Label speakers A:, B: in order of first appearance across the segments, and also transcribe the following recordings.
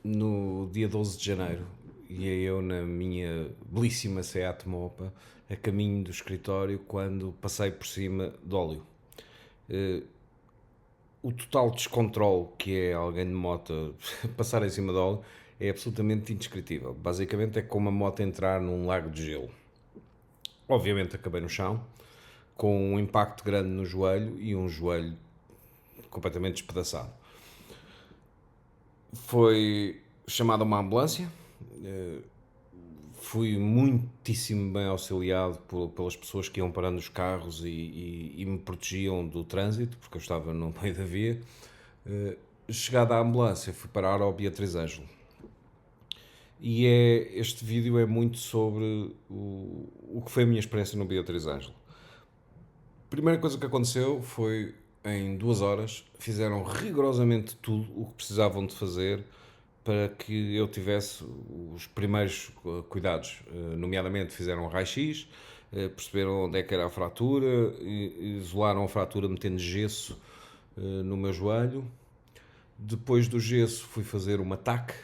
A: no dia 12 de janeiro, ia eu na minha belíssima Seat Mopa a caminho do escritório quando passei por cima de óleo. O total descontrole que é alguém de moto passar em cima de óleo é absolutamente indescritível. Basicamente é como a moto entrar num lago de gelo. Obviamente acabei no chão, com um impacto grande no joelho e um joelho completamente despedaçado. Foi chamada uma ambulância, fui muitíssimo bem auxiliado pelas pessoas que iam parando os carros e me protegiam do trânsito, porque eu estava no meio da via. Chegada à ambulância, fui parar ao Beatriz Ângelo. E este vídeo é muito sobre o que foi a minha experiência no Beatriz Ângelo. A primeira coisa que aconteceu foi, em 2 horas, fizeram rigorosamente tudo o que precisavam de fazer para que eu tivesse os primeiros cuidados. Nomeadamente, fizeram um raio-x, perceberam onde é que era a fratura, isolaram a fratura metendo gesso no meu joelho. Depois do gesso, fui fazer uma TAC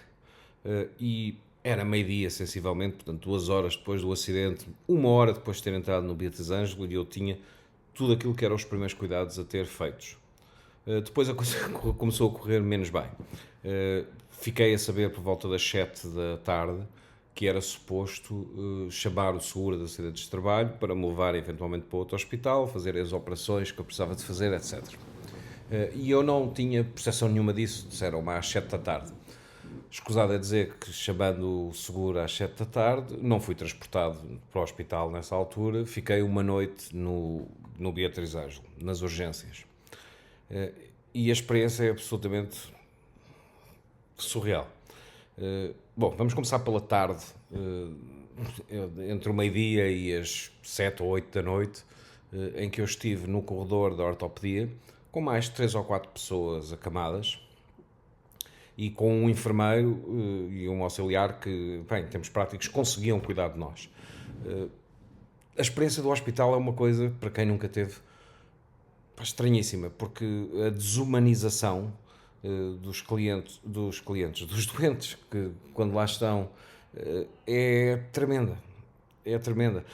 A: e era meio-dia, sensivelmente, portanto, 2 horas depois do acidente, 1 hora depois de ter entrado no Beatriz Ângelo, e eu tinha tudo aquilo que eram os primeiros cuidados a ter feitos. Depois a coisa começou a correr menos bem. Fiquei a saber por volta das 7 da tarde que era suposto chamar o seguro de acidentes de trabalho para me levar eventualmente para outro hospital, fazer as operações que eu precisava de fazer, etc. E eu não tinha percepção nenhuma disso, disseram-me às 7 da tarde. Escusado é dizer que, chamando o seguro às 7 da tarde, não fui transportado para o hospital nessa altura, fiquei uma noite no Beatriz Ângelo, nas urgências. E a experiência é absolutamente surreal. Bom, vamos começar pela tarde, entre o meio-dia e as 7 ou 8 da noite, em que eu estive no corredor da ortopedia, com mais 3 ou 4 pessoas acamadas, e com um enfermeiro e um auxiliar que, bem, em termos práticos, conseguiam cuidar de nós. A experiência do hospital é uma coisa, para quem nunca teve, estranhíssima, porque a desumanização dos doentes, que quando lá estão, é tremenda. É tremenda.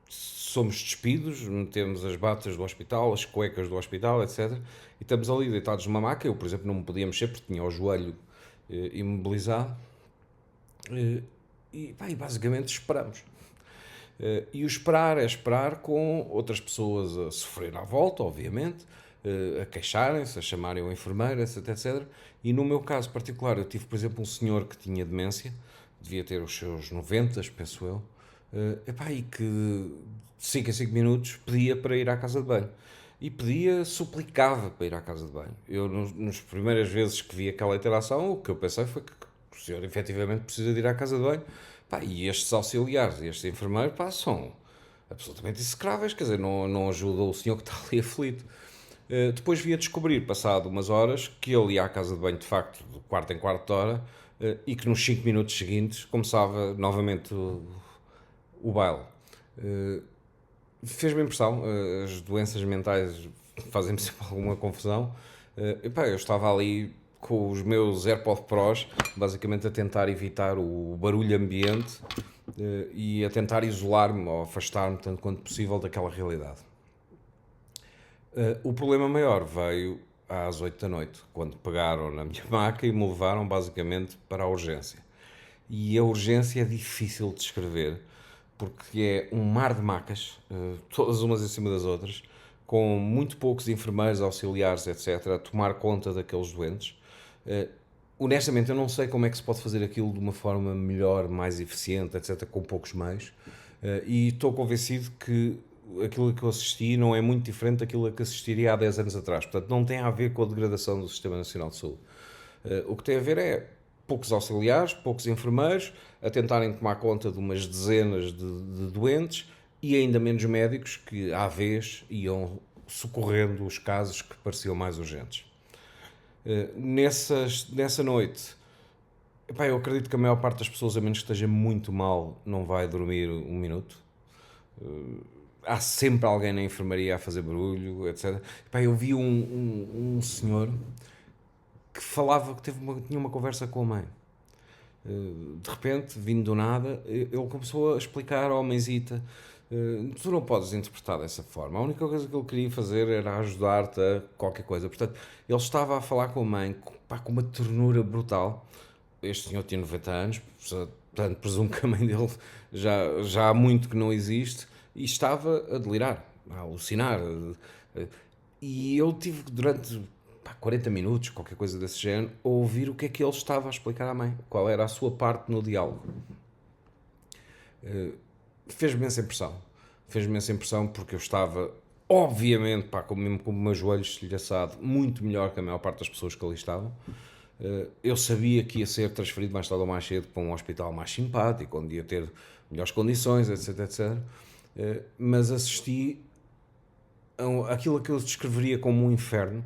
A: Somos despidos, metemos as batas do hospital, as cuecas do hospital, etc. E estamos ali deitados numa maca. Eu, por exemplo, não me podia mexer porque tinha o joelho imobilizado. E basicamente esperamos. E o esperar é esperar com outras pessoas a sofrer à volta, obviamente, a queixarem-se, a chamarem o enfermeiro, etc, etc. E no meu caso particular, eu tive, por exemplo, um senhor que tinha demência, devia ter os seus 90, penso eu, e que de 5 em 5 minutos pedia para ir à casa de banho. E pedia, suplicava para ir à casa de banho. Eu, nas primeiras vezes que vi aquela interação, o que eu pensei foi que o senhor efetivamente precisa de ir à casa de banho. E estes auxiliares, este enfermeiro, são absolutamente execráveis, quer dizer, não ajuda o senhor que está ali aflito. Depois vi a descobrir, passado umas horas, que ele ia à casa de banho, de facto, de quarto em quarto de hora, e que nos 5 minutos seguintes começava novamente o baile. Fez-me impressão, as doenças mentais fazem-me sempre alguma confusão. Eu estava ali com os meus AirPods Pros, basicamente a tentar evitar o barulho ambiente e a tentar isolar-me ou afastar-me tanto quanto possível daquela realidade. O problema maior veio às 8 da noite, quando pegaram na minha maca e me levaram basicamente para a urgência. E a urgência é difícil de descrever, porque é um mar de macas, todas umas em cima das outras, com muito poucos enfermeiros, auxiliares, etc., a tomar conta daqueles doentes. Honestamente, eu não sei como é que se pode fazer aquilo de uma forma melhor, mais eficiente, etc., com poucos meios. E estou convencido que aquilo que eu assisti não é muito diferente daquilo a que assistiria há 10 anos atrás. Portanto, não tem a ver com a degradação do Sistema Nacional de Saúde. O que tem a ver é poucos auxiliares, poucos enfermeiros, a tentarem tomar conta de umas dezenas de doentes e ainda menos médicos que, à vez, iam socorrendo os casos que pareciam mais urgentes. Nessa noite, eu acredito que a maior parte das pessoas, a menos que esteja muito mal, não vai dormir um minuto. Há sempre alguém na enfermaria a fazer barulho, etc. Eu vi um senhor que falava que tinha uma conversa com a mãe. De repente, vindo do nada, ele começou a explicar ao mãezita: tu não podes interpretar dessa forma. A única coisa que ele queria fazer era ajudar-te a qualquer coisa. Portanto, ele estava a falar com a mãe, pá, com uma ternura brutal. Este senhor tinha 90 anos, portanto, presumo que a mãe dele já há muito que não existe, e estava a delirar, a alucinar. E eu tive durante 40 minutos, qualquer coisa desse género, a ouvir o que é que ele estava a explicar à mãe, qual era a sua parte no diálogo. Fez-me essa impressão. Fez-me essa impressão porque eu estava, obviamente, mesmo com o meu joelho estilhaçado, muito melhor que a maior parte das pessoas que ali estavam. Eu sabia que ia ser transferido mais tarde ou mais cedo para um hospital mais simpático, onde ia ter melhores condições, etc, etc. Mas assisti àquilo que eu descreveria como um inferno,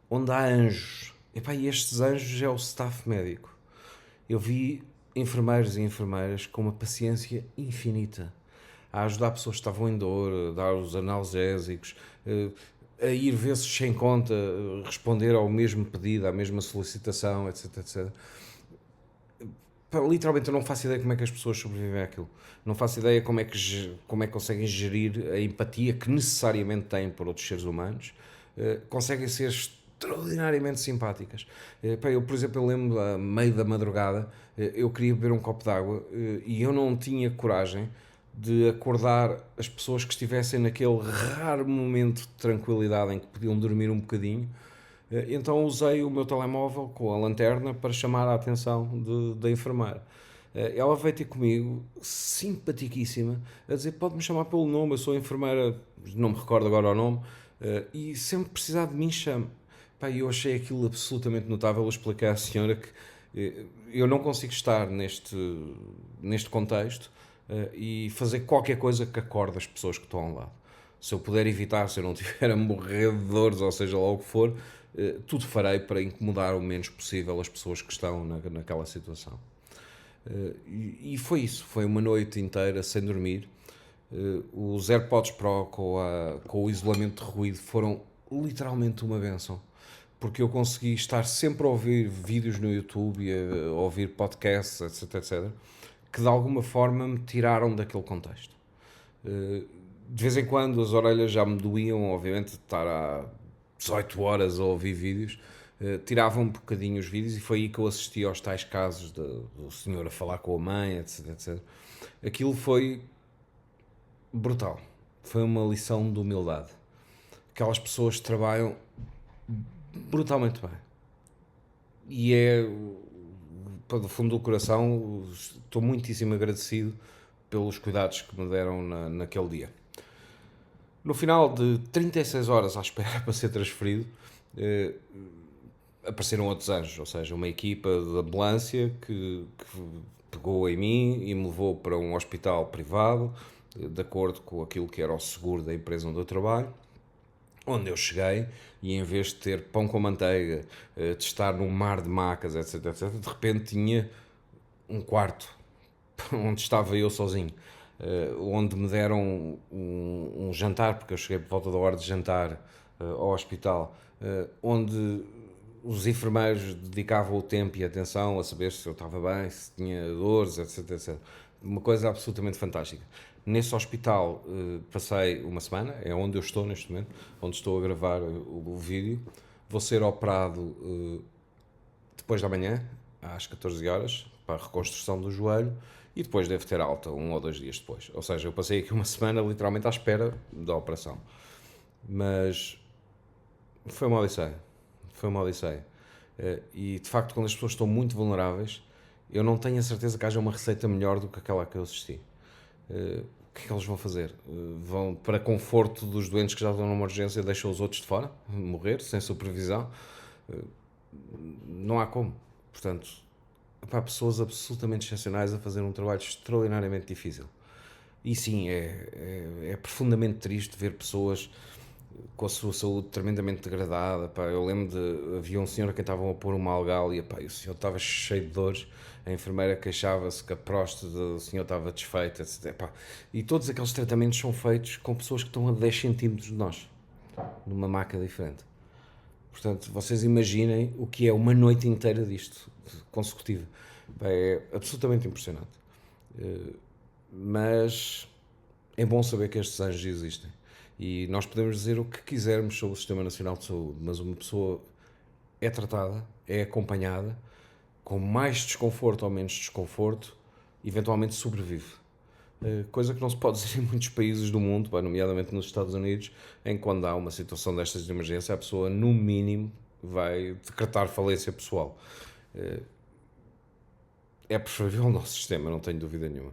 A: onde há anjos. E estes anjos é o staff médico. Eu vi enfermeiros e enfermeiras com uma paciência infinita a ajudar pessoas que estavam em dor, a dar os analgésicos, a ir vezes sem conta, responder ao mesmo pedido, à mesma solicitação, etc, etc. Literalmente eu não faço ideia como é que as pessoas sobrevivem àquilo. Não faço ideia como é que conseguem gerir a empatia que necessariamente têm por outros seres humanos. Conseguem ser extraordinariamente simpáticas. Eu, por exemplo, eu lembro a meio da madrugada, eu queria beber um copo de água e eu não tinha coragem de acordar as pessoas que estivessem naquele raro momento de tranquilidade em que podiam dormir um bocadinho. Então usei o meu telemóvel com a lanterna para chamar a atenção da enfermeira. Ela veio ter comigo, simpaticíssima, a dizer: pode-me chamar pelo nome, eu sou a enfermeira, não me recordo agora o nome, e sempre precisar de mim, chame. Eu achei aquilo absolutamente notável. Eu expliquei à senhora que eu não consigo estar neste contexto e fazer qualquer coisa que acorde as pessoas que estão ao lado. Se eu puder evitar, se eu não estiver a morrer de dores, ou seja lá o que for, tudo farei para incomodar o menos possível as pessoas que estão naquela situação. E foi isso, foi uma noite inteira sem dormir. Os AirPods Pro com o isolamento de ruído foram literalmente uma bênção, porque eu consegui estar sempre a ouvir vídeos no YouTube e a ouvir podcasts, etc, etc, que de alguma forma me tiraram daquele contexto. De vez em quando as orelhas já me doíam, obviamente, de estar há 18 horas a ouvir vídeos. Tiravam um bocadinho os vídeos e foi aí que eu assisti aos tais casos do senhor a falar com a mãe, etc, etc. Aquilo foi brutal. Foi uma lição de humildade. Aquelas pessoas trabalham brutalmente bem. E do fundo do coração, estou muitíssimo agradecido pelos cuidados que me deram naquele dia. No final de 36 horas à espera para ser transferido, apareceram outros anjos, ou seja, uma equipa de ambulância que pegou em mim e me levou para um hospital privado, de acordo com aquilo que era o seguro da empresa onde eu trabalho, onde eu cheguei e em vez de ter pão com manteiga, de estar num mar de macas, etc, etc, de repente tinha um quarto onde estava eu sozinho, onde me deram um jantar, porque eu cheguei por volta da hora de jantar ao hospital, onde os enfermeiros dedicavam o tempo e a atenção a saber se eu estava bem, se tinha dores, etc, etc. Uma coisa absolutamente fantástica. Nesse hospital passei uma semana, é onde eu estou neste momento, onde estou a gravar o vídeo. Vou ser operado depois da manhã, às 14 horas, para a reconstrução do joelho, e depois devo ter alta 1 ou 2 dias depois. Ou seja, eu passei aqui uma semana literalmente à espera da operação. Mas foi uma odisseia. Foi uma odisseia. E de facto, quando as pessoas estão muito vulneráveis, eu não tenho a certeza que haja uma receita melhor do que aquela que eu assisti. O que é que eles vão fazer? Vão, para conforto dos doentes que já estão numa urgência, deixam os outros de fora, morrer, sem supervisão? Não há como. Portanto, pessoas absolutamente excepcionais a fazer um trabalho extraordinariamente difícil. E sim, é profundamente triste ver pessoas com a sua saúde tremendamente degradada. Eu lembro havia um senhor a quem estavam a pôr uma algal e o senhor estava cheio de dores, a enfermeira queixava-se que a próstata do senhor estava desfeita, etc. E todos aqueles tratamentos são feitos com pessoas que estão a 10 centímetros de nós, numa maca diferente. Portanto, vocês imaginem o que é uma noite inteira disto, consecutiva. É absolutamente impressionante. Mas é bom saber que estes anjos existem. E nós podemos dizer o que quisermos sobre o Sistema Nacional de Saúde, mas uma pessoa é tratada, é acompanhada, com mais desconforto ou menos desconforto, eventualmente sobrevive. Coisa que não se pode dizer em muitos países do mundo, nomeadamente nos Estados Unidos, em que quando há uma situação destas de emergência, a pessoa, no mínimo, vai decretar falência pessoal. É preferível ao nosso sistema, não tenho dúvida nenhuma.